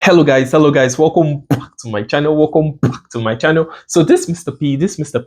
Hello guys, welcome back to my channel. So this Mr.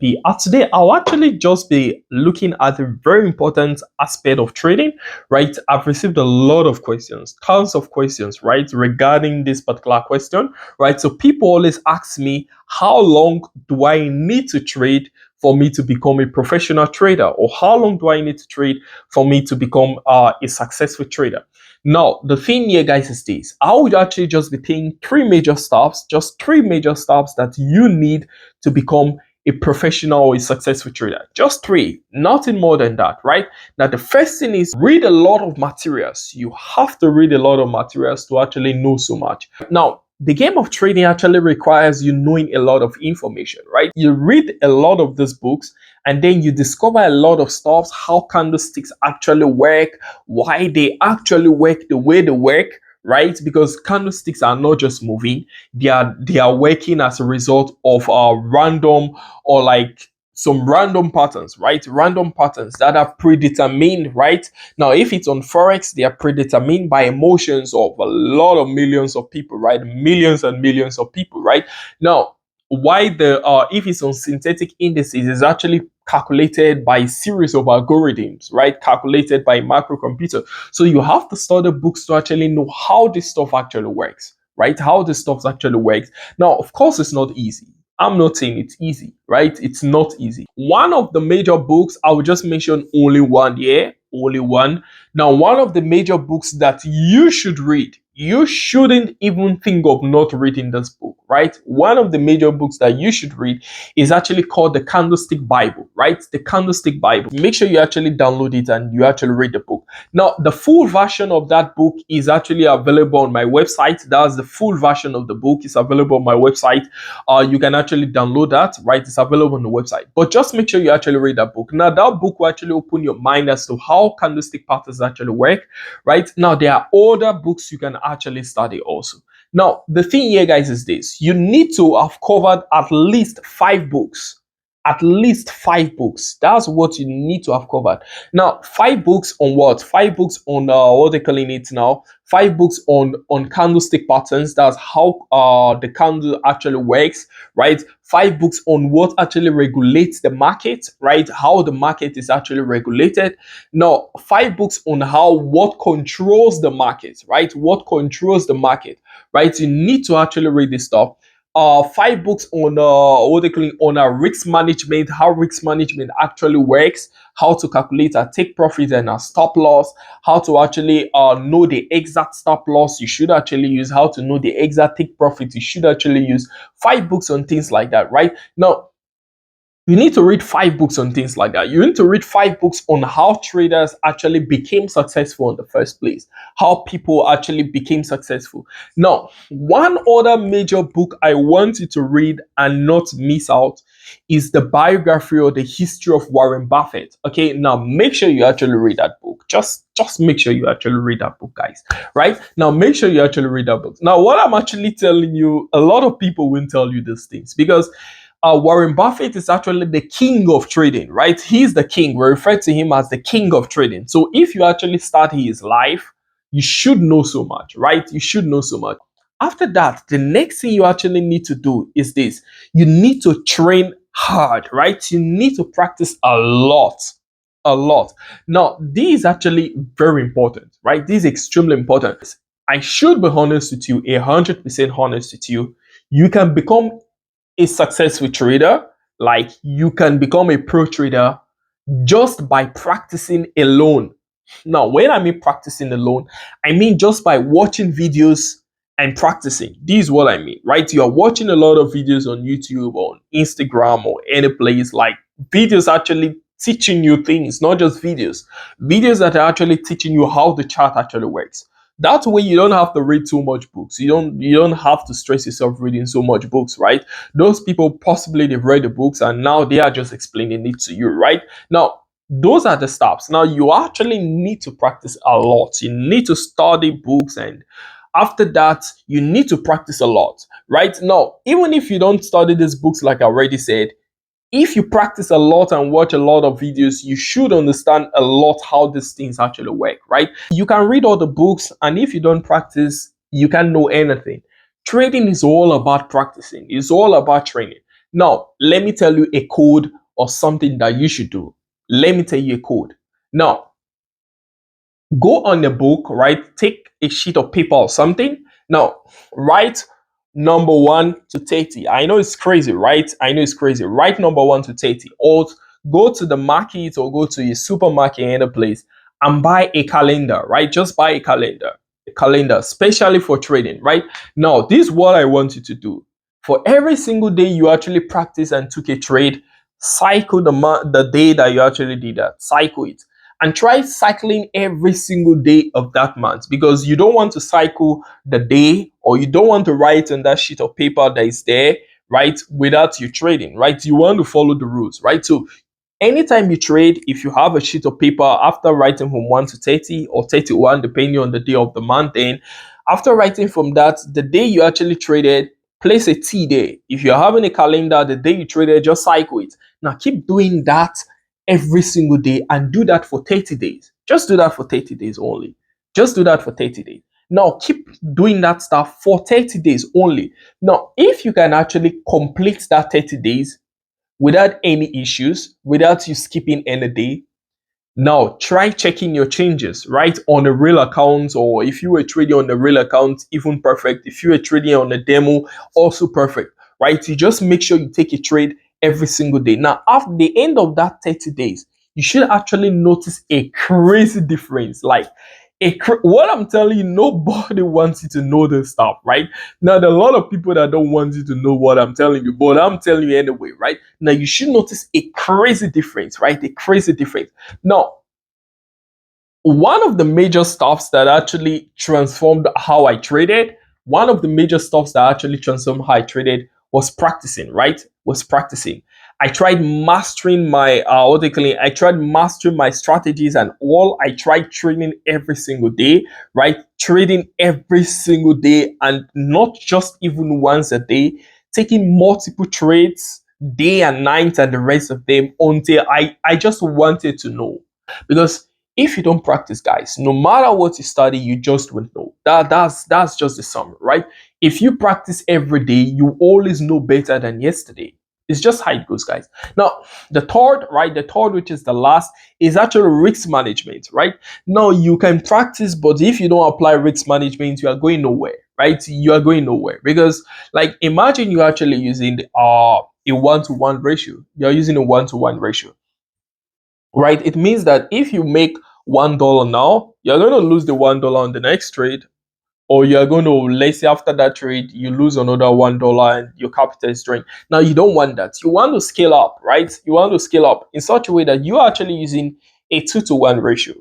P. Today I'll actually just be looking at a very important aspect of trading, right? I've received a lot of questions, tons of questions, right, regarding this particular question, right? So people always ask me, how long do I need to trade for me to become a professional trader, or how long do I need to trade for me to become a successful trader? Now, the thing here, guys, is this. I would actually just be taking just three major steps that you need to become a professional or a successful trader. Just three, nothing more than that, right? Now, the first thing is read a lot of materials. You have to read a lot of materials to actually know so much. Now, the game of trading actually requires you knowing a lot of information, right? You read a lot of these books and then you discover a lot of stuff, how candlesticks actually work, why they actually work the way they work, right? Because candlesticks are not just moving, they are working as a result of random or like some random patterns, right? Random patterns that are predetermined, right? Now, if it's on Forex, they are predetermined by emotions of a lot of millions of people, right? Millions and millions of people, right? Now, why the if it's on synthetic indices is actually calculated by a series of algorithms, right? Calculated by a microcomputer. So you have to study books to actually know how this stuff actually works, right? How this stuff actually works. Now, of course, it's not easy. I'm not saying it's easy, right? It's not easy. One of the major books, I will just mention only one here, only one. Now, one of the major books that you should read, you shouldn't even think of not reading this book, right? One of the major books that you should read is actually called the Candlestick Bible, right? The Candlestick Bible. Make sure you actually download it and you actually read the book. Now, the full version of that book is actually available on my website. That's the full version of the book. It's available on my website. You can actually download that, right? It's available on the website. But just make sure you actually read that book. Now, that book will actually open your mind as to how candlestick patterns actually work, right? Now, there are other books you can actually study also. Now, the thing here, guys, is this. You need to have covered at least 5 books. At least 5 books. That's what you need to have covered. Now, 5 books on what? 5 books on what they calling it now? 5 books on candlestick patterns. That's how the candle actually works, right? 5 books on what actually regulates the market, right? How the market is actually regulated. Now, 5 books on what controls the market, right? What controls the market, right? You need to actually read this stuff. 5 books on what they call it, on risk management, how risk management actually works, how to calculate a take profit and a stop loss, how to actually know the exact stop loss you should actually use, how to know the exact take profit you should actually use. 5 books on things like that, right? Now, you need to read 5 books on things like that. You need to read 5 books on how traders actually became successful in the first place, how people actually became successful. Now, one other major book I want you to read and not miss out is the biography or the history of Warren Buffett. Okay, now make sure you actually read that book. Just make sure you actually read that book, guys. Right now, make sure you actually read that book. Now, what I'm actually telling you, a lot of people won't tell you these things because Warren Buffett is actually the king of trading, right? He's the king. We refer to him as the king of trading. So if you actually study his life, you should know so much, right? You should know so much. After that, the next thing you actually need to do is this. You need to train hard, right? You need to practice a lot. A lot. Now, this is actually very important, right? This is extremely important. I should be honest with you, 100% honest with you. You can become a successful trader, like you can become a pro trader just by practicing alone. Now, when I mean practicing alone, I mean just by watching videos and practicing. This is what I mean, right? You are watching a lot of videos on YouTube, on Instagram, or any place, like videos actually teaching you things, not just videos that are actually teaching you how the chart actually works. That way you don't have to read too much books. You don't have to stress yourself reading so much books, right? Those people possibly they've read the books and now they are just explaining it to you, right? Now, those are the steps. Now you actually need to practice a lot. You need to study books, and after that you need to practice a lot, right? Now, even if you don't study these books, like I already said, if you practice a lot and watch a lot of videos, you should understand a lot how these things actually work, right? You can read all the books, and if you don't practice, you can't know anything. Trading is all about practicing. It's all about training. Now, let me tell you a code or something that you should do. Let me tell you a code. Now, go on a book, right? Take a sheet of paper or something. Now, write number 1 to 30. I know it's crazy, right? I know it's crazy. Write number 1 to 30. Or go to the market or go to a supermarket, any place, and buy a calendar, right? Just buy a calendar. A calendar, especially for trading, right? Now, this is what I want you to do. For every single day you actually practice and took a trade, cycle the day that you actually did that. Cycle it and try cycling every single day of that month, because you don't want to cycle the day, or you don't want to write on that sheet of paper that is there, right, without you trading, right? You want to follow the rules, right? So anytime you trade, if you have a sheet of paper, after writing from 1 to 30 or 31, depending on the day of the month, then after writing from that, the day you actually traded, place a T there. If you're having a calendar, the day you traded, just cycle it. Now keep doing that every single day and do that for 30 days. Just do that for 30 days only. Just do that for 30 days. Now keep doing that stuff for 30 days only. Now, if you can actually complete that 30 days without any issues, without you skipping any day, now try checking your changes, right, on a real account, or if you were trading on a real account, even perfect. If you were trading on a demo, also perfect, right? You just make sure you take a trade every single day. Now, after the end of that 30 days, you should actually notice a crazy difference. Like what I'm telling you, nobody wants you to know this stuff, right? Now, there are a lot of people that don't want you to know what I'm telling you, but I'm telling you anyway, right? Now, you should notice a crazy difference, right? A crazy difference. Now, one of the major stuffs that actually transformed how I traded, one of the major stuffs that actually transformed how I traded was practicing, right? Was practicing. I tried mastering my what they call it, I tried mastering my strategies and all. I tried trading every single day, right? Trading every single day, and not just even once a day, taking multiple trades day and night and the rest of them, until I just wanted to know. Because if you don't practice, guys, no matter what you study, you just won't know. That's just the summary, right? If you practice every day, you always know better than yesterday. It's just how it goes, guys. Now, the third, right? The third, which is the last, is actually risk management, right? Now, you can practice, but if you don't apply risk management, you are going nowhere, right? You are going nowhere, because, like, imagine you're actually using a 1-to-1 ratio. You're using a 1-to-1 ratio, right? It means that if you make $1 now, you're going to lose the $1 on the next trade, or you're going to, let's say after that trade, you lose another $1 and your capital is drained. Now, you don't want that. You want to scale up, right? You want to scale up in such a way that you're actually using a 2-to-1 ratio.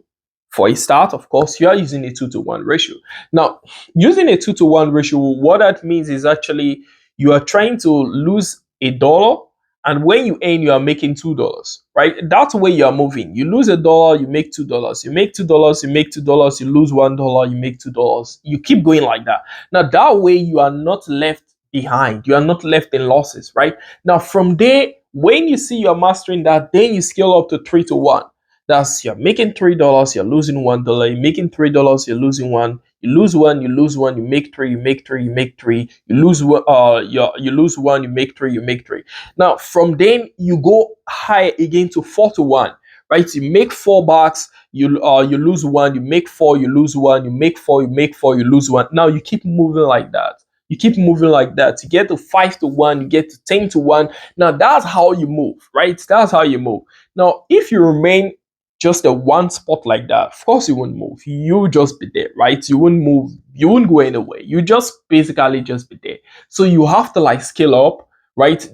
For a start, of course, you are using a 2-to-1 ratio. Now, using a 2-to-1 ratio, what that means is actually you are trying to lose a dollar, and when you earn, you are making $2, right? That's the way you are moving. You lose a dollar, you make $2. You make $2, you make $2. You lose $1, you make $2. You keep going like that. Now, that way you are not left behind. You are not left in losses, right? Now, from there, when you see you're mastering that, then you scale up to 3-to-1. That's, you're making $3, you're losing $1. You're making $3, you're losing one. You lose one, you lose one. You make three, you make three, you make three. You lose one, you lose one, you make three, you make three. Now, from then you go high again to 4-to-1, right? You make $4, you lose one, you make four, you lose one, you make four, you make four, you lose one. Now you keep moving like that. You keep moving like that. You get to 5-to-1, you get to 10-to-1. Now that's how you move, right? That's how you move. Now, if you remain just a one spot like that, of course you won't move. You just be there, right? You won't move. You won't go anywhere. You just basically just be there. So you have to like scale up, right?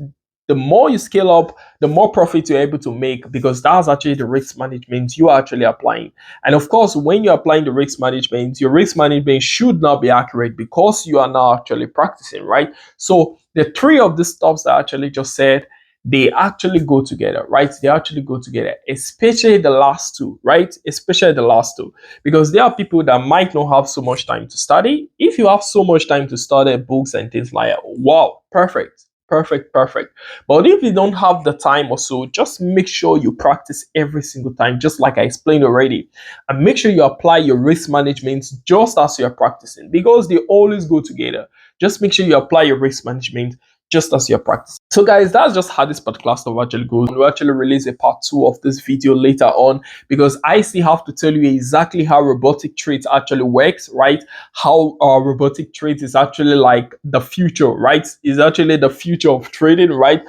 The more you scale up, the more profit you're able to make, because that's actually the risk management you are actually applying. And of course, when you're applying the risk management, your risk management should not be accurate, because you are now actually practicing, right? So the three of the stuffs that I actually just said, they actually go together, right? They actually go together, especially the last two, right? Especially the last two, because there are people that might not have so much time to study. If you have so much time to study books and things like that, wow, perfect. perfect. But if you don't have the time or so, just make sure you practice every single time, just like I explained already. And make sure you apply your risk management just as you're practicing, because they always go together. Just make sure you apply your risk management just as you're practicing. So guys, that's just how this particular stuff actually goes. We'll actually release a part 2 of this video later on, because I still have to tell you exactly how robotic trades actually works, right? How robotic trades is actually like the future, right? Is actually the future of trading, right?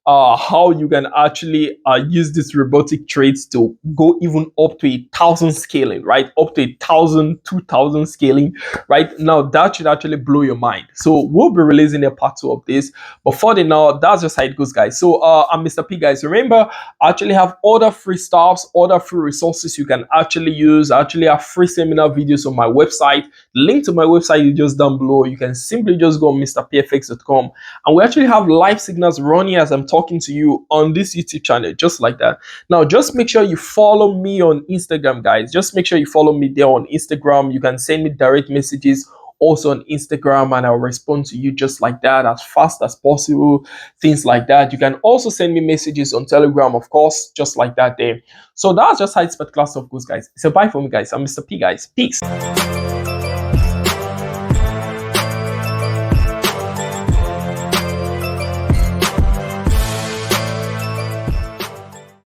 How you can actually use these robotic trades to go even up to 1,000 scaling, right? Up to 1,000, 2,000 scaling, right? Now that should actually blow your mind. So we'll be releasing a part 2 of this. But for the now, that's just how it goes, guys. So I'm Mr. P, guys. Remember, I actually have other free stuffs, other free resources you can actually use. I actually have free seminar videos on my website. Link to my website is just down below. You can simply just go on mrpfx.com, and we actually have live signals running as I'm talking to you on this YouTube channel, just like that. Now, just make sure you follow me on Instagram, guys. Just make sure you follow me there on Instagram. You can send me direct messages also on Instagram, and I'll respond to you just like that, as fast as possible, things like that. You can also send me messages on Telegram, of course, just like that there. So that's just how this particular stuff goes, guys. So bye for me, guys. I'm Mr. P, guys. Peace.